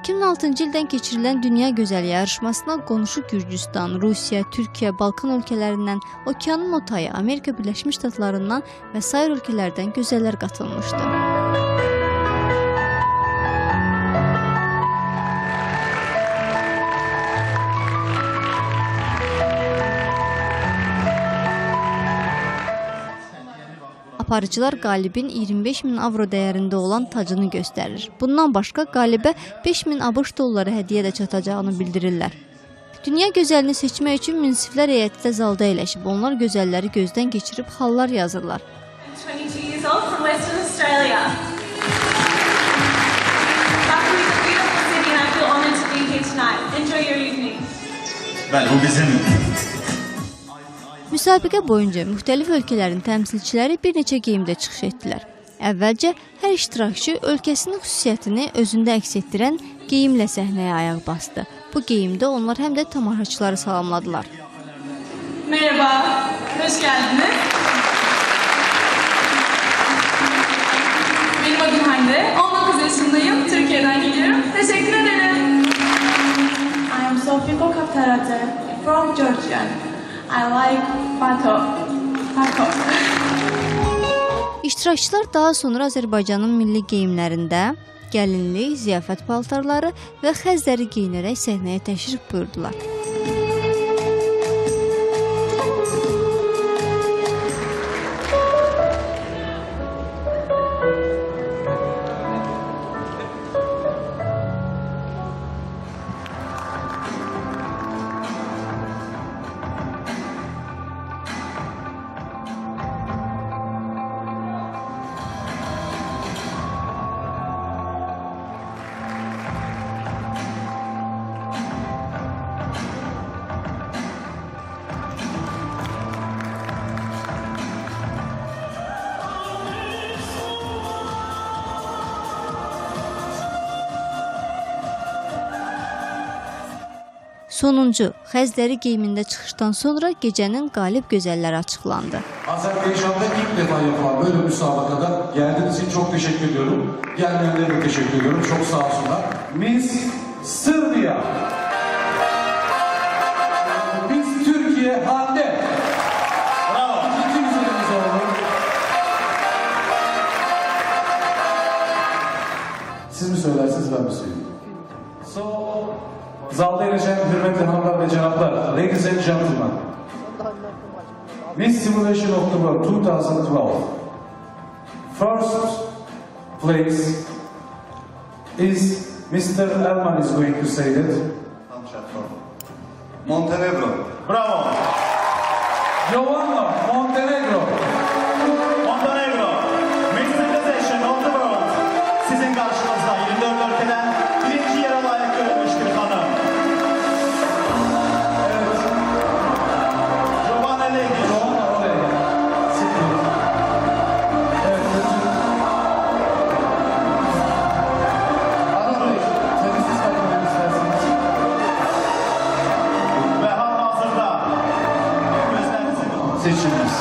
2006-cı ildən keçirilən Dünya Gözəl yarışmasına qonşu Gürcüstan, Rusiya, Türkiyə, Balkan ölkələrindən, Okeanın o tayı, Amerika Birləşmiş Ştatlarından və sair ölkələrdən gözəllər qatılmışdı. Aparıcılar qalibin 25.000 avro dəyərində olan tacını göstərir. Bundan başqa qalibə 5.000 ABŞ dolları hədiyyə də çatacağını bildirirlər. Dünya gözəlini seçmək üçün münsiflər heyəti də zalda əyləşib. Onlar gözəlləri gözdən keçirib hallar yazırlar. 22 years old from Western Australia. Buckley is a beautiful city and I feel honoured to be here tonight. Enjoy your evening. Bəli, bu bizim. Müsabiqə boyunca müxtəlif ölkələrin təmsilçiləri bir neçə geyimdə çıxış etdilər. Əvvəlcə hər iştirakçı ölkəsinin xüsusiyyətini özündə əks etdirən geyimlə səhnəyə ayaq bastı. Bu geyimdə onlar həm də tamaşaçıları salamladılar. Merhaba, hoş geldiniz. Benim adım Hande, 19 yaşındayım, Türkiye'den geliyorum. Teşekkür ederim. I am Sofiko Kaptarate from Georgia. I like Pato. İştirakçılar daha sonra Azərbaycanın milli geyimlərində gəlinlik, ziyafət paltarları və xəzləri geyinərək səhnəyə təşrif buyurdular. Sonuncu, xəzləri geyimində çıxışdan sonra gecənin qalib gözəlləri açıqlandı. Azerbaycan'da ilk defa yapılan böyle müsabakada geldiğiniz için çok teşekkür ediyorum. Gelmeyenlere de teşekkür ediyorum. Çok sağ olsunlar. Miss Sırbia. Miss Türkiye Hande. Bravo. İkinci güzelimiz oldu. Siz mi söylersiniz, ben mi söyleyeyim? Zalda yaşayan hürmetli hanımlar ve canaplar, ladies and gentlemen, Miss Simulation of the World 2012, first place is Mr. Elman is going to say that. Montenegro. Bravo. Giovanna, Montenegro. Montenegro. Miss Civilization of the World. Sizin karşınızda 24 ülkeden birinci yere layık görülmüş bir hanım. Seçilmiş.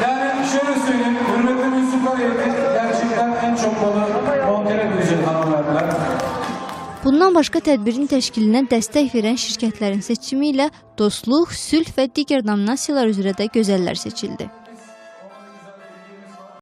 Yani şöyle söyleyeyim, hürmetli mensuplar heyeti gerçekten en çok bana Montenegro güzel hanım verdiler. Bundan başqa tədbirin təşkilinə dəstək verən şirkətlərin seçimi ilə dostluq, sülh və digər nominasiyalar üzrə də gözəllər seçildi.